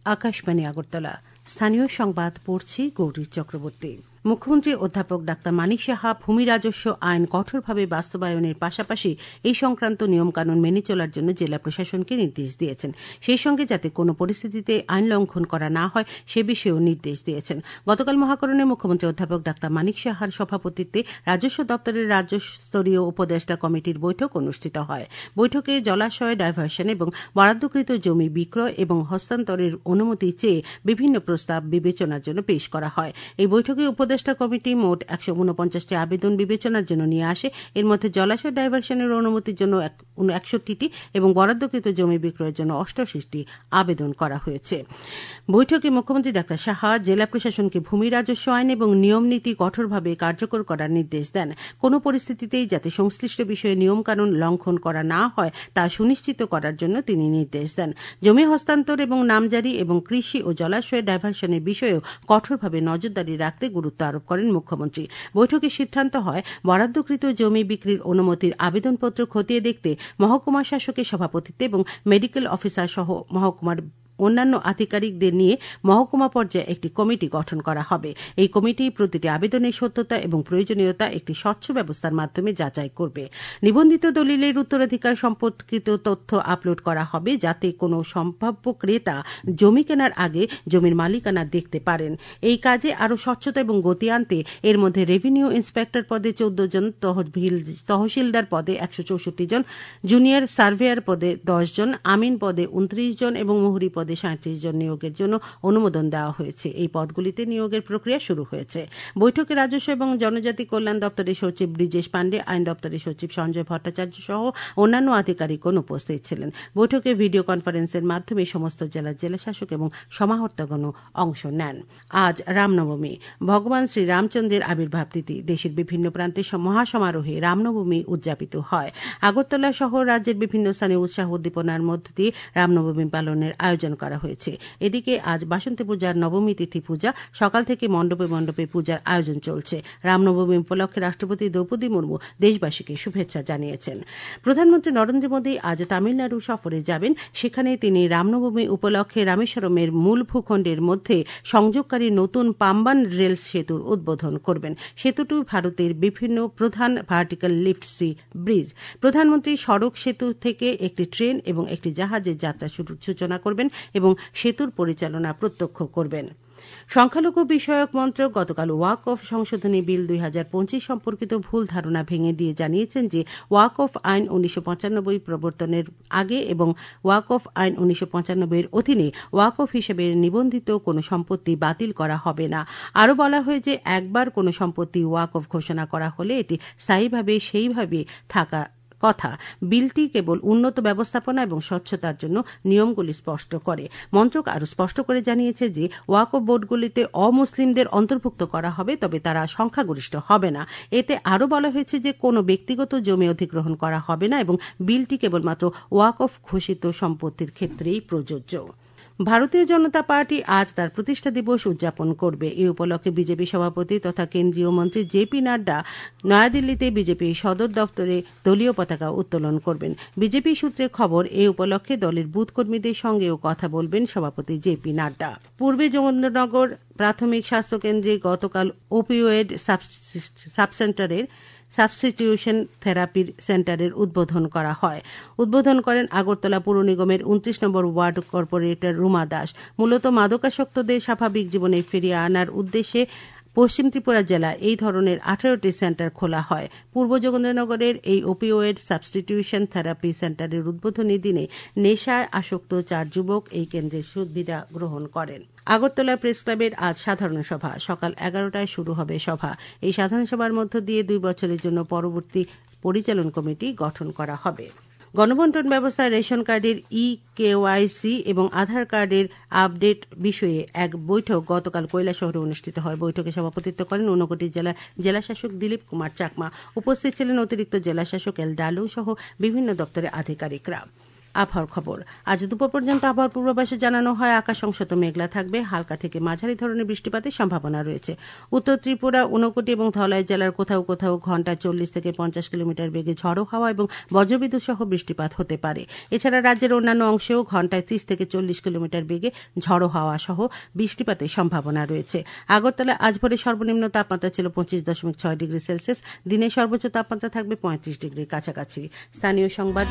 আকাশবাণী আগরতলা স্থানীয় সংবাদ পড়ছি গৌরী চক্রবর্তী। মুখ্যমন্ত্রী অধ্যাপক ডাক্তার মানিক সাহা ভূমি রাজস্ব আইন কঠোরভাবে বাস্তবায়নের পাশাপাশি এই সংক্রান্ত নিয়মকানুন মেনে চলার জন্য জেলা প্রশাসনকে নির্দেশ দিয়েছেন। সেই সঙ্গে যাতে কোনো পরিস্থিতিতে আইন লঙ্ঘন করা না হয় সে বিষয়েও নির্দেশ দিয়েছেন। গতকাল মহাকরণে মুখ্যমন্ত্রী অধ্যাপক ডাক্তার মানিক সাহার সভাপতিত্বে রাজস্ব দপ্তরের রাজ্যস্তরীয় উপদেষ্টা কমিটির বৈঠক অনুষ্ঠিত হয়। বৈঠকে জলাশয় ডাইভার্সন এবং বরাদ্দকৃত জমি বিক্রয় এবং হস্তান্তরের অনুমতি চেয়ে বিভিন্ন প্রস্তাব বিবেচনার জন্য পেশ করা হয়। এই বৈঠকে উপদেষ্টা কমিটি মোট 149টি আবেদন বিবেচনার জন্য নিয়ে আসে। এর মধ্যে জলাশয় ডাইভার্সনের অনুমতির জন্য 61টি এবং বরাদ্দকৃত জমি বিক্রয়ের জন্য 88টি আবেদন করা হয়েছে। বৈঠকে মুখ্যমন্ত্রী ডাক্তার সাহা জেলা প্রশাসনকে ভূমি রাজস্ব আইন এবং নিয়ম নীতি কঠোরভাবে কার্যকর করার নির্দেশ দেন। কোনো পরিস্থিতিতেই যাতে সংশ্লিষ্ট বিষয়ে নিয়মকানুন লঙ্ঘন করা না হয় তা সুনিশ্চিত করার জন্য তিনি নির্দেশ দেন। জমি হস্তান্তর এবং নামজারি এবং কৃষি ও জলাশয় ডাইভার্সনের বিষয়েও কঠোরভাবে নজরদারি রাখতে গুরুত্ব আরোপ করেন মুখ্যমন্ত্রী। বৈঠকে সিদ্ধান্ত হয় বরাদ্দকৃত জমি বিক্রির অনুমতির আবেদনপত্র খতিয়ে দেখতে মহকুমা শাসকের সভাপতিত্বে এবং মেডিকেল অফিসার সহ মহকুমার অন্যান্য আধিকারিকদের নিয়ে মহকুমা পর্যায়ে একটি কমিটি গঠন করা হবে। এই কমিটি প্রতিটি আবেদনের সত্যতা এবং প্রয়োজনীয়তা একটি স্বচ্ছ ব্যবস্থার মাধ্যমে যাচাই করবে। নিবন্ধিত দলিলের উত্তরাধিকার সম্পর্কিত তথ্য আপলোড করা হবে যাতে কোনো সম্ভাব্য ক্রেতা জমি কেনার আগে জমির মালিকানা দেখতে পারেন। এই কাজে আরও স্বচ্ছতা এবং গতি আনতে এর মধ্যে রেভিনিউ ইন্সপেক্টর পদে 14 জন, তহসিলদার পদে 164 জন, জুনিয়র সার্ভেয়ার পদে 10 জন, আমিন পদে 29 জন এবং মুহুরি পদে 37 জন নিয়োগের জন্য অনুমোদন দেওয়া হয়েছে। এই পদগুলিতে নিয়োগের প্রক্রিয়া শুরু হয়েছে। বৈঠকে রাজস্ব এবং জনজাতি কল্যাণ দপ্তরের সচিব ব্রিজেশ পান্ডে, আইন দপ্তরের সচিব সঞ্জয় ভট্টাচার্য সহ অন্যান্য আধিকারিকগণ উপস্থিত ছিলেন। বৈঠকে ভিডিও কনফারেন্সের মাধ্যমে সমস্ত জেলার জেলাশাসক এবং সমাহর্তাগণও অংশ নেন। আজ রামনবমী, ভগবান শ্রী রামচন্দ্রের আবির্ভাব তিথি। দেশের বিভিন্ন প্রান্তে মহাসমারোহে রামনবমী উদযাপিত হয়। আগরতলা সহ রাজ্যের বিভিন্ন স্থানে উৎসাহ উদ্দীপনার মধ্য দিয়ে রামনবমী পালনের আয়োজন করা হয়েছে। এদিকে আজ বাসন্তী পূজার নবমী তিথি পূজা। সকাল থেকে মণ্ডপে মণ্ডপে পূজার আয়োজন চলছে। রামনবমী উপলক্ষে রাষ্ট্রপতি দ্রৌপদী মুর্মু দেশবাসীকে শুভেচ্ছা জানিয়েছেন। প্রধানমন্ত্রী নরেন্দ্র মোদী আজ তামিলনাড়ু সফরে যাবেন। সেখানে তিনি রামনবমী উপলক্ষে রামেশ্বরমের মূল ভূখণ্ডের মধ্যে সংযোগকারী নতুন পাম্বান রেল সেতুর উদ্বোধন করবেন। সেতুটি ভারতের বিভিন্ন প্রধান ভার্টিক্যাল লিফট সি ব্রিজ। প্রধানমন্ত্রী সড়ক সেতু থেকে একটি ট্রেন এবং একটি জাহাজের যাত্রা সূচনা করবেন এবং সেতুর পরিচালনা প্রত্যক্ষ করবেন। সংখ্যালঘু বিষয়ক মন্ত্রক গতকাল ওয়াকফ সংশোধনী বিল 2025 সম্পর্কিত ভুল ধারণা ভেঙে দিয়ে জানিয়েছেন যে ওয়াকফ আইন 1995 প্রবর্তনের আগে এবং ওয়াকফ আইন 1995 এর অধীনে ওয়াকফ হিসেবে নিবন্ধিত কোনো সম্পত্তি বাতিল করা হবে না। আরও বলা হয় যে একবার কোনো সম্পত্তি ওয়াকফ ঘোষণা করা হলে এটি স্থায়ীভাবে সেইভাবে থাকা কথা। বিলটি কেবল উন্নত ব্যবস্থাপনা এবং স্বচ্ছতার জন্য নিয়মগুলি স্পষ্ট করে। মন্ত্রক আরও স্পষ্ট করে জানিয়েছে যে ওয়াকফ বোর্ডগুলিতে অমুসলিমদের অন্তর্ভুক্ত করা হবে, তবে তারা সংখ্যাগরিষ্ঠ হবে না। এতে আরও বলা হয়েছে যে কোনো ব্যক্তিগত জমি অধিগ্রহণ করা হবে না এবং বিলটি কেবলমাত্র ওয়াকফ ঘোষিত সম্পত্তির ক্ষেত্রেই প্রযোজ্য। ভারতীয় জনতা পার্টি আজ তার প্রতিষ্ঠা দিবস উদযাপন করবে। এই উপলক্ষে বিজেপি সভাপতি তথা কেন্দ্রীয় মন্ত্রী জেপি নাড্ডা নয়াদিল্লিতে বিজেপি সদর দপ্তরে দলীয় পতাকা উত্তোলন করবেন। বিজেপি সূত্রে খবর, এই উপলক্ষে দলের বুথ কর্মীদের সঙ্গেও কথা বলবেন সভাপতি জেপি নাড্ডা। পূর্বে যোগেন্দ্রনগর প্রাথমিক স্বাস্থ্যকেন্দ্রে গতকাল ওপিওয়েড সাবস্টিটিউশন থেরাপির সেন্টারের উদ্বোধন করা হয়। উদ্বোধন করেন আগরতলা পুর নিগমের 29 নম্বর ওয়ার্ড কর্পোরেটর রুমা দাস। মূলত মাদকাসক্তদের স্বাভাবিক জীবনে ফিরিয়ে আনার উদ্দেশ্যে পশ্চিম ত্রিপুরা জেলায় এই ধরনের 18টি সেন্টার খোলা হয়। পূর্ব যোগেন্দ্রনগরের এই ওপিওয়েড সাবস্টিটিউশন থেরাপি সেন্টারের উদ্বোধনী দিনে নেশায় আসক্ত 4 যুবক এই কেন্দ্রের সুবিধা গ্রহণ করেন। আগরতলা প্রেস ক্লাবের আজ সাধারণ সভা। সকাল 11টায় শুরু হবে সভা। এই সাধারণ সভার মধ্য দিয়ে 2 বছরের জন্য পরবর্তী পরিচালন কমিটি গঠন করা হবে। গণবন্টন ব্যবস্থায় রেশন কার্ডের কেওয়াইসি এবং আধার কার্ডের আপডেট বিষয়ে এক বৈঠক গতকাল কৈলাসহরে অনুষ্ঠিত হয়। বৈঠকে সভাপতিত্ব করেন ঊনকোটি জেলার জেলাশাসক দিলীপ কুমার চাকমা। উপস্থিত ছিলেন অতিরিক্ত জেলাশাসক এল ডালু সহ বিভিন্ন দপ্তরের আধিকারিকরা। আবহাওয়ার খবর। আজ দুপুর পর্যন্ত আবহাওয়ার পূর্বাভাসে জানানো হয় আকাশ অংশত মেঘলা থাকবে, হালকা থেকে মাঝারি ধরনের বৃষ্টিপাতের সম্ভাবনা রয়েছে। উত্তর ত্রিপুরা, ঊনকোটি এবং ধলাই জেলার কোথাও কোথাও ঘন্টায় 40 থেকে 50 কিলোমিটার বেগে ঝড়ো হাওয়া এবং বজ্রবিদ্যুৎ সহ বৃষ্টিপাত হতে পারে। এছাড়া রাজ্যের অন্যান্য অংশেও ঘন্টায় 30 থেকে 40 কিলোমিটার বেগে ঝড়ো হাওয়া সহ বৃষ্টিপাতের সম্ভাবনা রয়েছে। আগরতলা আজ ভোরে সর্বনিম্ন তাপমাত্রা ছিল 25.6 ডিগ্রি সেলসিয়াস, দিনের সর্বোচ্চ তাপমাত্রা থাকবে 35 ডিগ্রির কাছাকাছি। স্থানীয় সংবাদ